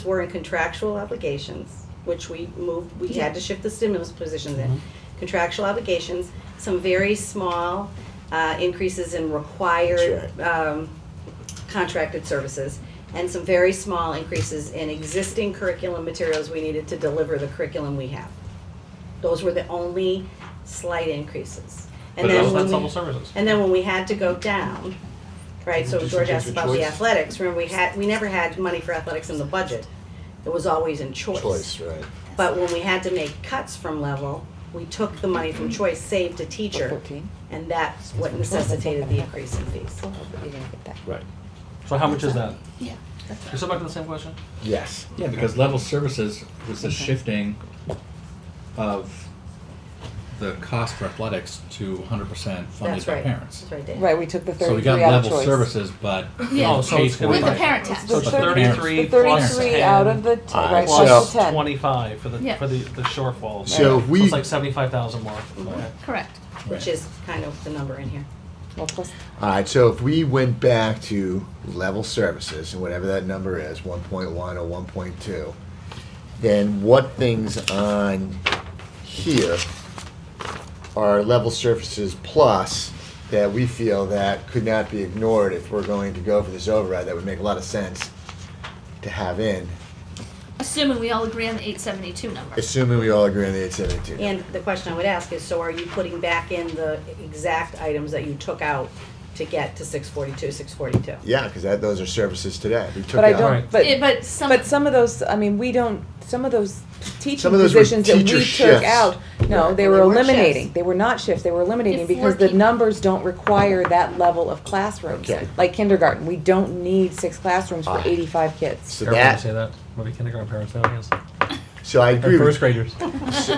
were in contractual obligations, which we had to shift the stimulus positions in. Contractual obligations, some very small increases in required contracted services, and some very small increases in existing curriculum materials we needed to deliver the curriculum we have. Those were the only slight increases. And But that's level services. and then when we had to go down, right, so George asked about the athletics. Remember, we never had money for athletics in the budget. It was always in choice. Right. But when we had to make cuts from level, we took the money from choice, saved a teacher, and that's what necessitated the increase in fees. Right. So how much is that? Yeah. You still back to the same question? Yes. Yeah, because level services was the shifting of the cost for athletics to 100% funded That's by right. parents. That's right, Dave. Right, we took the So we 33 got out of level choice. services, but Yeah. Oh, so paid it's for gonna be With the by- parent tax. So it's The 33 the plus 33 10. out of the Alright, plus so- the 10. 25 for the Yeah. the shortfall. So if we- it's like 75,000 more. Okay. Correct. Which is kind of the number in here. Well, plus All right, so if we went back to level services, and whatever that number is, 1.1 or 1.2, then what things on here are level services plus that we feel that could not be ignored if we're going to go for this override, that would make a lot of sense to have in, Assuming we all agree on the 872 number. assuming we all agree on the 872. And the question I would ask is, so are you putting back in the exact items that you took out to get to 642, 642? Yeah, because those are services today. We took but I out- don't Right. but But some of those, I mean, we don't, some of those teaching Some of those were positions that we teacher took shifts. out, no, Right. they Well, were they weren't eliminating. shifts. They were not shifts, they were eliminating If because we're the keep- numbers don't require that level of classrooms. Okay. Like kindergarten, we don't need 6 classrooms for Ah. 85 kids. So Everyone that, say that. Maybe kindergarten parents now, yes. so I agree Or with first graders.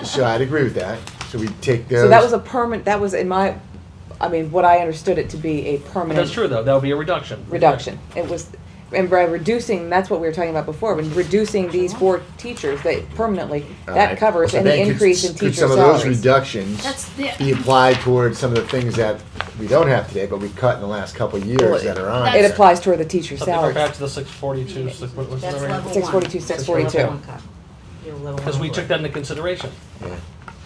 So I'd agree with that. So we take those. So that was a permanent, that was in my, I mean, what I understood it to be a permanent. That's true though. That would be a reduction. Reduction. It was, and by reducing, that's what we were talking about before, when reducing these 4 teachers, that permanently, All that right. covers So any then increase in could teacher some of those salaries. reductions That's the- be applied towards some of the things that we don't have today, but we cut in the last couple of Well, years that are on that's- It there? applies toward the teacher So if we go salaries. back to the 642, what's That's the level number? 642, one. 642. Level one cut. Your level Because one we cut. took that into consideration Yeah.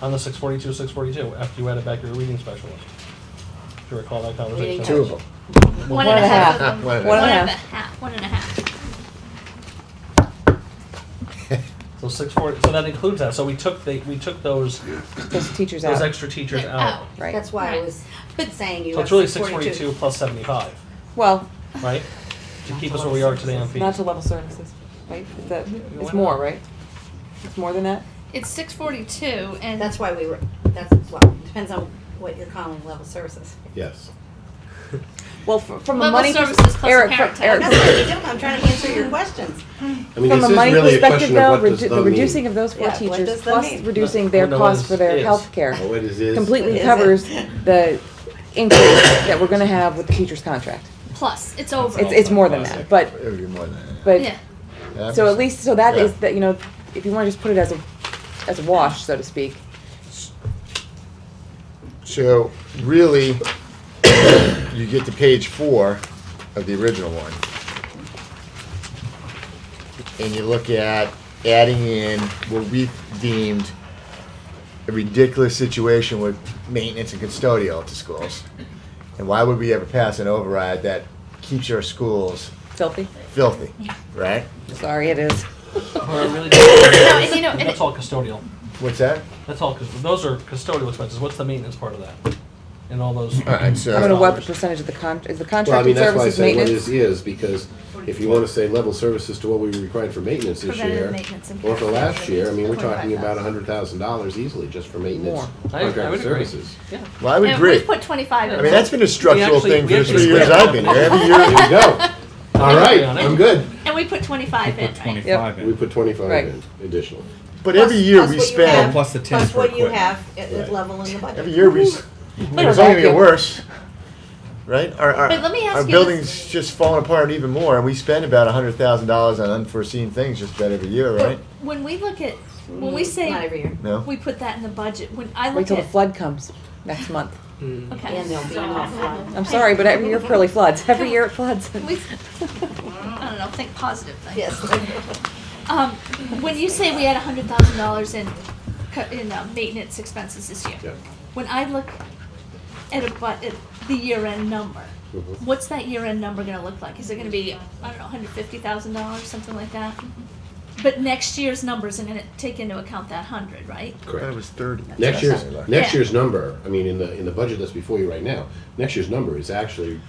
on the 642, 642 after you added back your reading specialist. Do you recall that conversation? Two of them. one and a half of them. One and a One and a One half. One and a half. So 640. So that includes that. So we took those Those teachers out. extra teachers Yeah, out. Right. That's why I Right. was But- saying you So have it's really 642. 642 plus 75, Well, right? To keep us where we are today on fees. not to level services, right? That, why it's not? more, right? It's more than that? It's 642 and. That's why we were, well, depends on what you're calling level services. Yes. Well, from a Level money services plus Eric, a parent tax. Eric, That's what you're doing, I'm trying to answer your questions. I mean, from this a is money really a perspective question though, of what does the the reducing mean. of those 4 Yeah, what teachers does the plus mean? reducing their No, costs it's- for their is. health care Oh, it is. completely Is covers it? the increase that we're gonna have with the teachers' contract. Plus, it's over. It's more than that, but, It would be more than that. but, Yeah. Yeah, that so makes at least, so that Yeah. is, that, you know, if you wanna just put it as a wash, so to speak. So really, you get to page 4 of the original one. And you look at adding in what we deemed a ridiculous situation with maintenance and custodial to schools. And why would we ever pass an override that keeps our schools Filthy? filthy, right? Sorry, it is. Or really- No, and you know, and That's all custodial. What's that? That's all. Those are custodial expenses. What's the maintenance part of that? And all those. All right, so. I don't know what the percentage of the is the Well, I mean, contracted that's why I services said what maintenance? is, because if you want to say level services to what we required for maintenance this Preventative year, maintenance and or for last capital year, I mean, we're talking about $25,000. $100,000 easily just for maintenance, More. I would contracted agree. services. Yeah. Well, I would and agree. we put 25 in. I mean, that's been a structural actually- thing we for the actually 3 years split I've been here. Every year, There you go. All right, on it. I'm good. And we put 25 in, right? 25 We put 25 Right. in additional. but every year Plus we what you spend, have- Plus the 10 Plus for what you equipment. have at Right. level in the budget. every year it's only gonna vacuum. get worse, right? But let me ask Our you building's this. just falling apart even more, and we spend about $100,000 on unforeseen things just about every year, right? When we look at, when we say Not every year. No? we put that in the budget, when I Wait look till the at, flood comes next month. okay. And there'll be no flood. I'm sorry, but every year Curly floods. Every year it floods. We, I don't know, think positive things. Yes. When you say we had $100,000 in maintenance expenses this year, Yeah. when I look at at the year-end number, Mhm. what's that year-end number gonna look like? Is it gonna be, I don't know, $150,000, something like that? But next year's numbers are gonna take into account that 100, right? I thought it Correct. was 30. Next year's, That's next Yeah. year's number, I mean, in the budget that's before you right now, next year's number is actually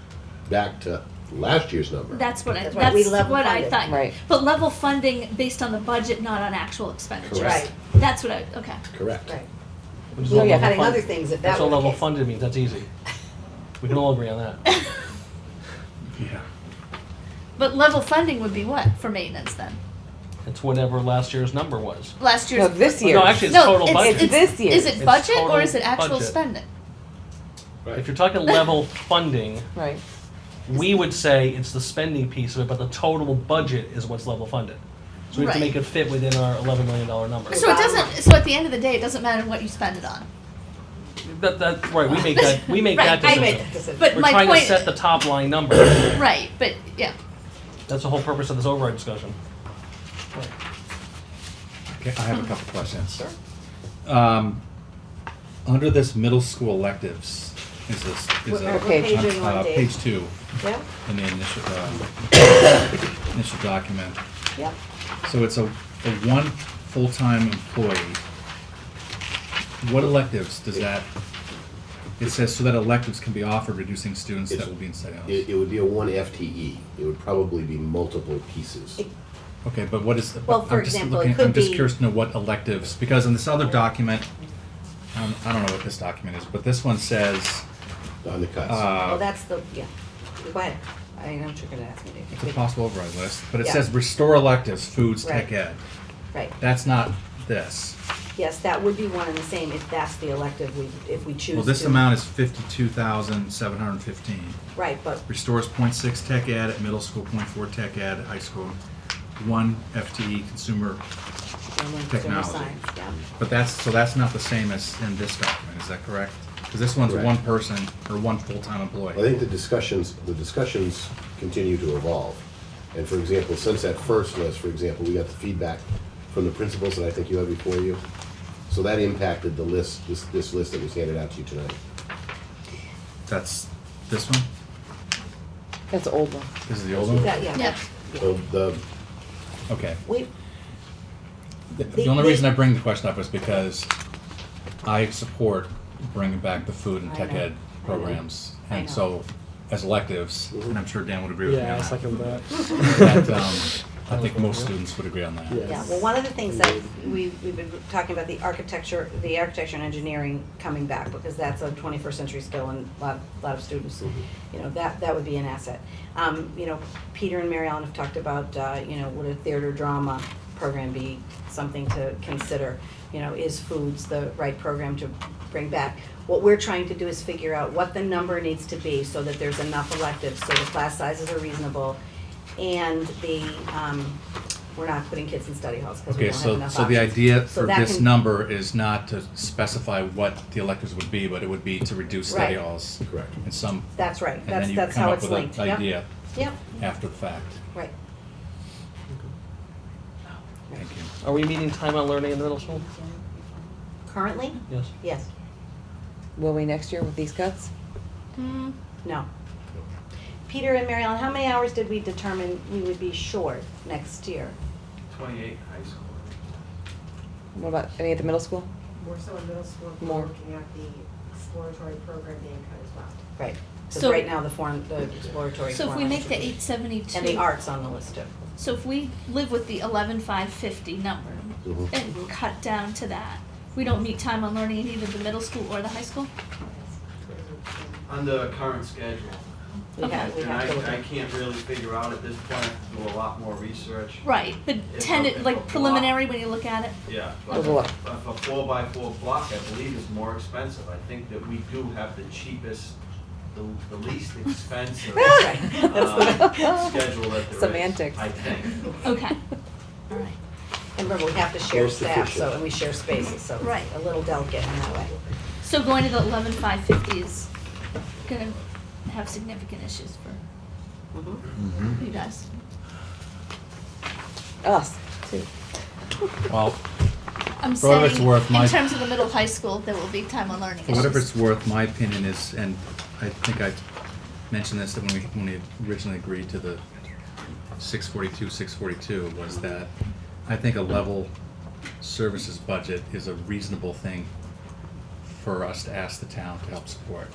back to last year's number. That's what I, That's why we that's level what I funded. thought. Right. But level funding based on the budget, not on actual expenditures. Correct. That's what I, okay. Correct. Right. Which is We'll all be level cutting fund- other things if that That's were what the level case. funded means, that's easy. We can all agree on that. Yeah. But level funding would be what for maintenance then? It's whatever last year's number was. Last year's. No, this year. No, actually, it's No, total it's- budget. It's this year. Is it It's budget or total is it actual budget. spending? If you're talking level funding, Right. we would say it's the spending piece of it, but the total budget is what's level funded. So we have to Right. make it fit within our $11 million number. So it doesn't. So at the end of the day, it doesn't matter what you spend it on. Right, we make that, we make Right, that I decision. made that decision. But We're my trying point. to set the top line number. Right, but yeah. That's the whole purpose of this override discussion. Okay, I have a couple questions. Under this middle school electives, is What a, page are you on, Dave? page 2 Yeah, in the initial document. yep. So it's a one full-time employee. What electives does that, it says so that electives can be offered, reducing students that It's- will be in study halls. It would be a one FTE. It would probably be multiple pieces. Okay, but what is, Well, for I'm just example, it looking, could I'm just be- curious to know what electives, because in this other document, I don't know what this document is, but this one says, On the cuts. Well, uh, that's the, yeah. Go ahead. I know what you're gonna ask me it's a to. possible override list, but it Yeah. says restore electives, foods, tech Right. ed. Right. That's not this. Yes, that would be one and the same if that's the elective if we choose to. Well, this amount is 52,715. Right, but, Restores .6 tech ed at middle school, .4 tech ed at high school, 1 FTE consumer, consumer Technology. science, yeah. but that's not the same as in this document, is that correct? Because this one's Correct. one person or one full-time I employee. think the discussions continue to evolve. And for example, since that first list, for example, we got the feedback from the principals that I think you have before you. So that impacted the list, this list that was handed out to you tonight. That's this one? That's the old one. This is the old one? That- yeah, Yeah. that's, So the, Okay. we, The only reason I bring the question up is because I support bringing back the food and I tech know. ed I know. programs. I And know. so, as electives, and I'm sure Dan would agree with me Yeah, on I that. second that. that, I think most students would agree on that. yeah, well, one of the things that we've been talking about the architecture and engineering coming back, because that's a 21st century skill and a lot of students, you know, that would be an asset. You know, Peter and Mary Ellen have talked about, you know, would a theater drama program be something to consider? You know, is foods the right program to bring back? What we're trying to do is figure out what the number needs to be so that there's enough electives, so the class sizes are reasonable, and we're not putting kids in study halls because we Okay, don't have so, enough so the options. idea So for that this can- number is not to specify what the electives would be, but it would be to reduce study Right. halls correct. in some, That's right, and then you that's come how up it's with linked, an yep, idea yep, after the fact. right. Thank you. Are we meeting time on learning in the middle school? Currently, Yes. yes, Will we next year with these cuts? no. Peter and Mary Ellen, how many hours did we determine we would be short next year? 28 high school. What about any at the middle school? More so in middle school, if we're More. looking at the exploratory program being cut as well. Right, because So- right now the exploratory. So if we foreign make the language- 872. And the arts on the list too. So if we live with the 11,550 number Mhm. and cut down to that, we don't meet time on learning in either the middle school or the high school? Under current schedule. We have, we And have to look I at. can't really figure out at this point, I have to do a lot more research. Right, but If a like block- preliminary when you look at it? Yeah. Of what? If a 4x4 block, I believe, is more expensive. I think that we do have the cheapest, the least expensive That's right. That's schedule that there is. Semantics. I think. Okay, all right. And remember, we have to share Most staff, efficient. so, and we share spaces, so Right. it's a little delicate in that way. So going to the 11,550 is gonna have significant issues for Mhm. Mm-hmm. you guys. Us, too. Well, I'm For whatever saying, it's worth, my- in terms of the middle high school, there will be time on learning for whatever issues. it's worth, my opinion is, and I think I mentioned this when we originally agreed to the 642, was that I think a level services budget is a reasonable thing for us to ask the town to help support.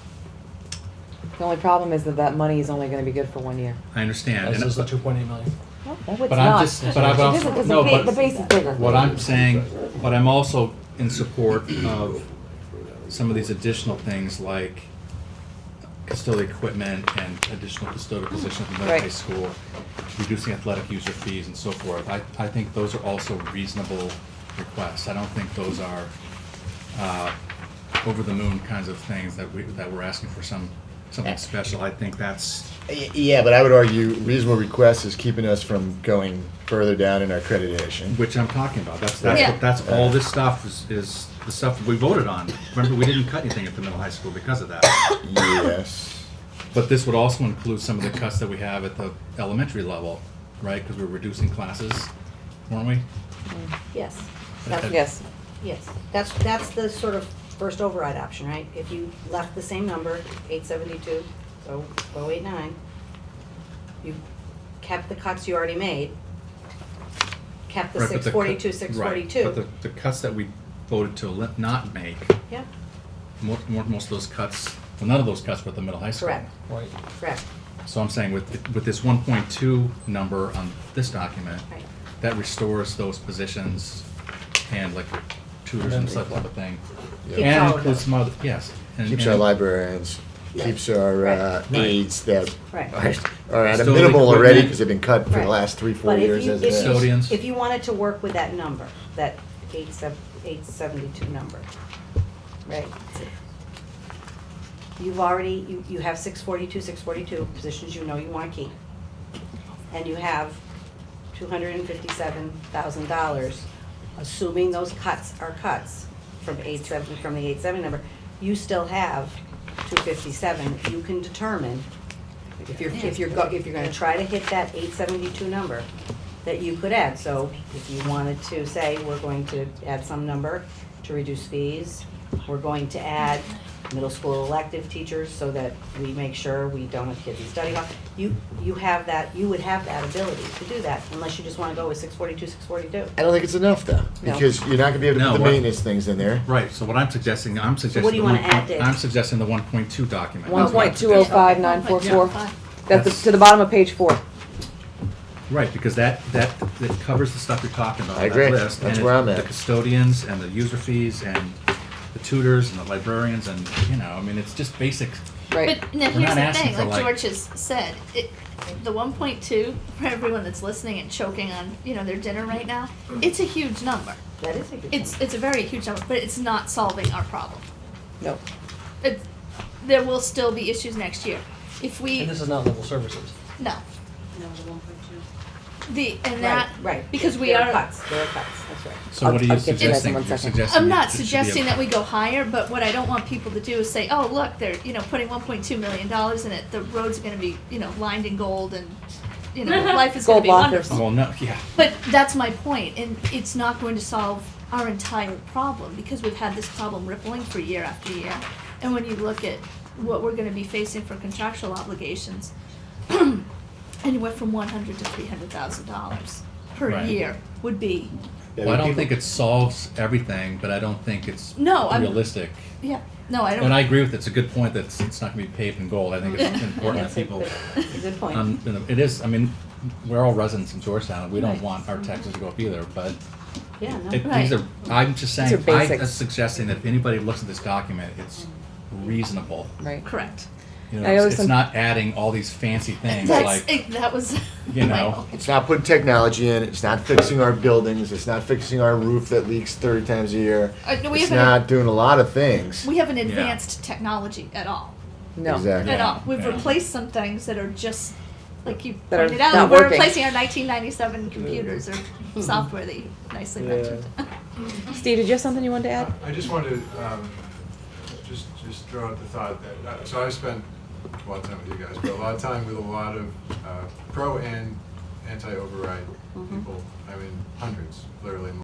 The only problem is that that money is only gonna be good for 1 year. I understand. This and- is the 2.8 million. No, it's But I'm not. just, but I've It also, isn't, 'cause no, the base is but bigger. what I'm saying, but I'm also in support of some of these additional things like custodial equipment and additional custodial positions in the middle Right. high school, reducing athletic user fees and so forth. I think those are also reasonable requests. I don't think those are, over the moon kinds of things that we're asking for something special. I think that's, Yeah, but I would argue reasonable request is keeping us from going further down in our accreditation. which I'm talking about. That's Yeah. that's all this stuff is the stuff we voted on. Remember, we didn't cut anything at the middle high school because of that. Yes. But this would also include some of the cuts that we have at the elementary level, right? Because we're reducing classes, weren't we? Yes. That's- Yes. Yes, that's the sort of first override option, right? If you left the same number, 872, so 089, you kept the cuts you already made, kept the Right, but 642, right, 642. But the cuts that we voted to not make, Yeah, most of those cuts, well, none of those cuts were at the middle high school. correct, Right. correct, So I'm saying with this 1.2 number on this document, right. that restores those positions and like tutors and such type of thing. Keeps And all of includes them. some other, yes. and- Keeps and- our librarians, keeps our Right. aides that Right. are at a Custodial minimal already equipment. because they've been cut for the Right. last 3-4 But if years you, as it is. Custodians. if you wanted to work with that number, that 872 number, right? You've already, you have 642 positions you know you want to keep. And you have $257,000, assuming those cuts are cuts from the 87 number, you still have 257. You can determine if you're gonna try to hit that 872 number, that you could add. So if you wanted to say, we're going to add some number to reduce fees, we're going to add middle school elective teachers so that we make sure we don't have kids in study hall. You have that, you would have that ability to do that, unless you just wanna go with 642, 642. I don't think it's enough though, No. because you're not gonna be able to No, put the what- maintenance things in there. Right, so what I'm suggesting what do you the wanna 1 add, Dave? I'm suggesting the 1.2 document. 1.205944. That's That's- to the bottom of page 4. Right, because that covers the stuff you're talking about, I that agree. list. That's and where it- I'm at. The custodians and the user fees and the tutors and the librarians and, I mean, it's just basic. Right. But now We're here's not the asking thing, for, like like- George has said, the 1.2, for everyone that's listening and choking on, their dinner right now, it's a huge number. That is a good It's a very huge number, but it's not solving our problem. No. There will still be issues next year. If we, And this is not level services. no, No, the 1.2. and that, Right. because we There are, cuts, there are cuts, that's right. So what are you I'll get to that in suggesting? one You're second. suggesting I'm not it should be a- suggesting that we go higher, but what I don't want people to do is say, oh, look, they're, putting $1.2 million in it, the roads are gonna be, lined in gold and, life is gonna Gold be lockers. wonderful. Well, no, yeah. But that's my point, and it's not going to solve our entire problem, because we've had this problem rippling for year after year. And when you look at what we're gonna be facing for contractual obligations, anywhere from $100,000 to $300,000 per Right. year would be, Yeah, Well, I don't people- think it solves everything, but I don't think it's No, I'm- realistic. yeah, no, I don't. And I agree with it. It's a good point that it's not gonna be paved in gold. I think it's important that That's a people, good point. it is, I mean, we're all residents in Georgetown. We don't Right. want our taxes to go up either, but Yeah, no. these Right. are, I'm just These saying, are I'm basics. suggesting that if anybody looks at this document, it's reasonable. Right. Correct. I always It's think- not adding all these fancy things That's, like, that was. you my know. whole- It's not putting technology in, it's not fixing our buildings, it's not fixing our roof that leaks 30 times a year. No, we It's haven't, not doing a lot of things. we haven't advanced technology at all. No. Exactly. At all. We've Yeah. replaced some things that are just, like you That are pointed out, not we're working. replacing our 1997 computers or software that you nicely mentioned. Steve, did you have something you wanted to add? I just wanted to just throw out the thought that, so I've spent a lot of time with you guys, but a lot of time with a lot of pro and anti-override people. I mean, hundreds, literally.